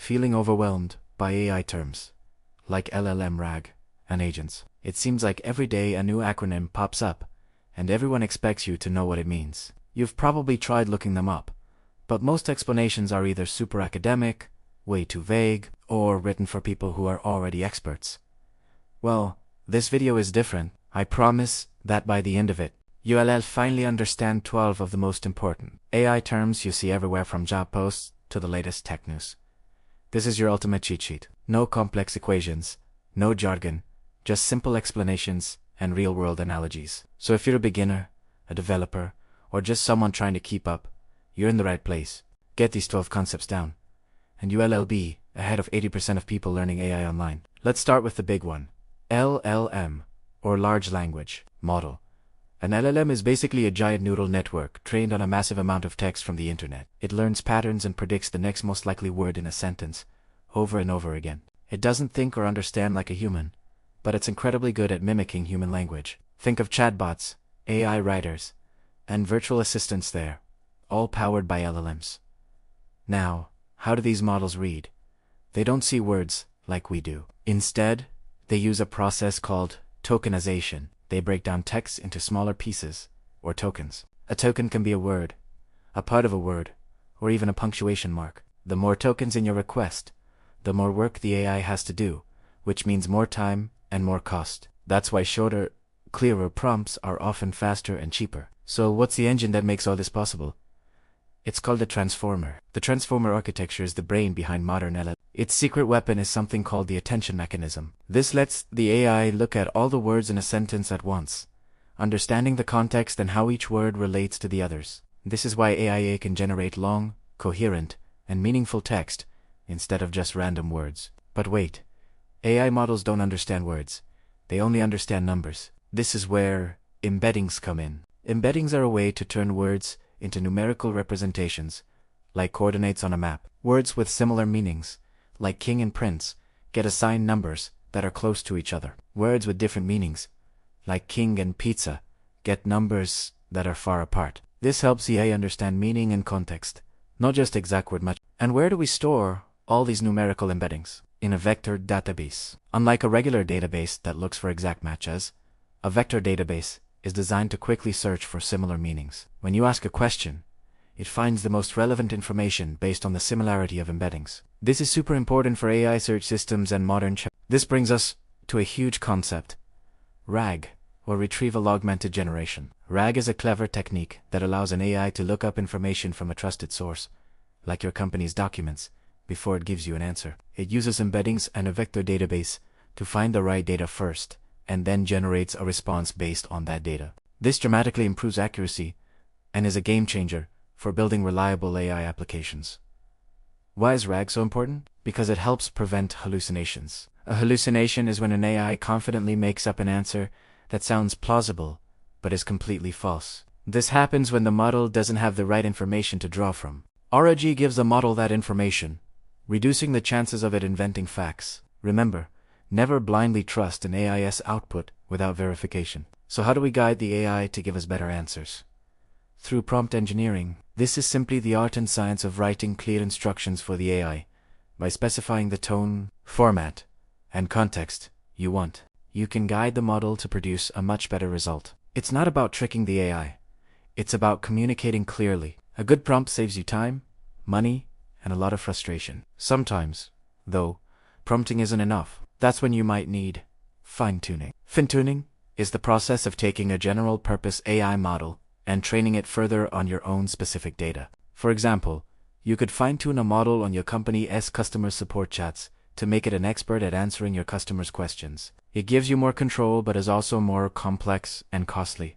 feeling overwhelmed by AI terms, like LLM RAG and agents. It seems like every day a new acronym pops up, and everyone expects you to know what it means. You've probably tried looking them up, but most explanations are either super academic, way too vague, or written for people who are already experts. Well, this video is different. I promise that by the end of it, you'll finally understand 12 of the most important AI terms you see everywhere, from job posts to the latest tech news. This is your ultimate cheat sheet. No complex equations, no jargon, just simple explanations and real-world analogies. So if you're a beginner, a developer, or just someone trying to keep up, you're in the right place. Get these 12 concepts down, and you'll be ahead of 80% of people learning AI online. Let's start with the big one. LLM, or Large Language Model. An LLM is basically a giant neural network trained on a massive amount of text from the internet. It learns patterns and predicts the next most likely word in a sentence, over and over again. It doesn't think or understand like a human, but it's incredibly good at mimicking human language. Think of chatbots, AI writers, and virtual assistants there, all powered by LLMs. Now, how do these models read? They don't see words like we do. Instead, they use a process called tokenization. They break down text into smaller pieces, or tokens. A token can be a word, a part of a word, or even a punctuation mark. The more tokens in your request, the more work the AI has to do, which means more time and more cost. That's why shorter, clearer prompts are often faster and cheaper. So what's the engine that makes all this possible? It's called a transformer. The transformer architecture is the brain behind modern LLM. Its secret weapon is something called the attention mechanism. This lets the AI look at all the words in a sentence at once, understanding the context and how each word relates to the others. This is why AI can generate long, coherent, and meaningful text instead of just random words. But wait, AI models don't understand words. They only understand numbers. This is where embeddings come in. Embeddings are a way to turn words into numerical representations, like coordinates on a map. Words with similar meanings, like king and prince, get assigned numbers that are close to each other. Words with different meanings, like king and pizza, get numbers that are far apart. This helps the AI understand meaning and context, not just exact word match. And where do we store all these numerical embeddings? In a vector database. Unlike a regular database that looks for exact matches, a vector database is designed to quickly search for similar meanings. When you ask a question, it finds the most relevant information based on the similarity of embeddings. This is super important for AI search systems and modern chat. This brings us to a huge concept: RAG, or Retrieval-Augmented Generation. RAG is a clever technique that allows an AI to look up information from a trusted source, like your company's documents, before it gives you an answer. It uses embeddings and a vector database to find the right data first, and then generates a response based on that data. This dramatically improves accuracy and is a game changer for building reliable AI applications. Why is RAG so important? Because it helps prevent hallucinations. A hallucination is when an AI confidently makes up an answer that sounds plausible but is completely false. This happens when the model doesn't have the right information to draw from. RAG gives the model that information, reducing the chances of it inventing facts. Remember, never blindly trust an AI's output without verification. So how do we guide the AI to give us better answers? Through prompt engineering. This is simply the art and science of writing clear instructions for the AI. By specifying the tone, format, and context you want, you can guide the model to produce a much better result. It's not about tricking the AI. It's about communicating clearly. A good prompt saves you time, money, and a lot of frustration. Sometimes, though, prompting isn't enough. That's when you might need fine-tuning. Fine-tuning is the process of taking a general-purpose AI model and training it further on your own specific data. For example, you could fine-tune a model on your company's customer support chats to make it an expert at answering your customers' questions. It gives you more control but is also more complex and costly.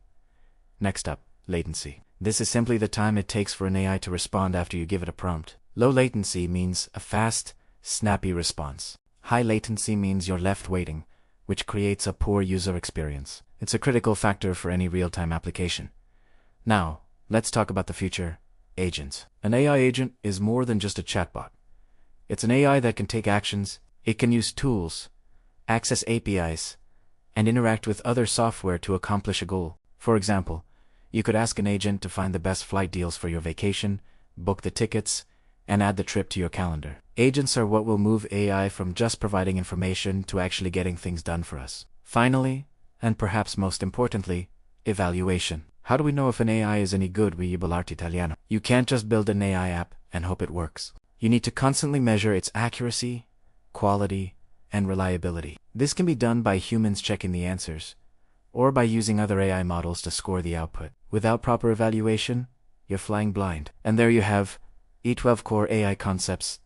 Next up, latency. This is simply the time it takes for an AI to respond after you give it a prompt. Low latency means a fast, snappy response. High latency means you're left waiting, which creates a poor user experience. It's a critical factor for any real-time application. Now, let's talk about the future: agents. An AI agent is more than just a chatbot. It's an AI that can take actions, it can use tools, access APIs, and interact with other software to accomplish a goal. For example, you could ask an agent to find the best flight deals for your vacation, book the tickets, and add the trip to your calendar. Agents are what will move AI from just providing information to actually getting things done for us. Finally, and perhaps most importantly, evaluation. How do we know if an AI is any good? Art Italiano. You can't just build an AI app and hope it works. You need to constantly measure its accuracy, quality, and reliability. This can be done by humans checking the answers, or by using other AI models to score the output. Without proper evaluation, you're flying blind. And there you have E12 core AI concepts.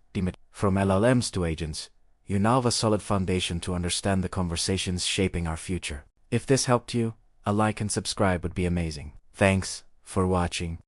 From LLMs to agents, you now have a solid foundation to understand the conversations shaping our future. If this helped you, a like and subscribe would be amazing. Thanks for watching.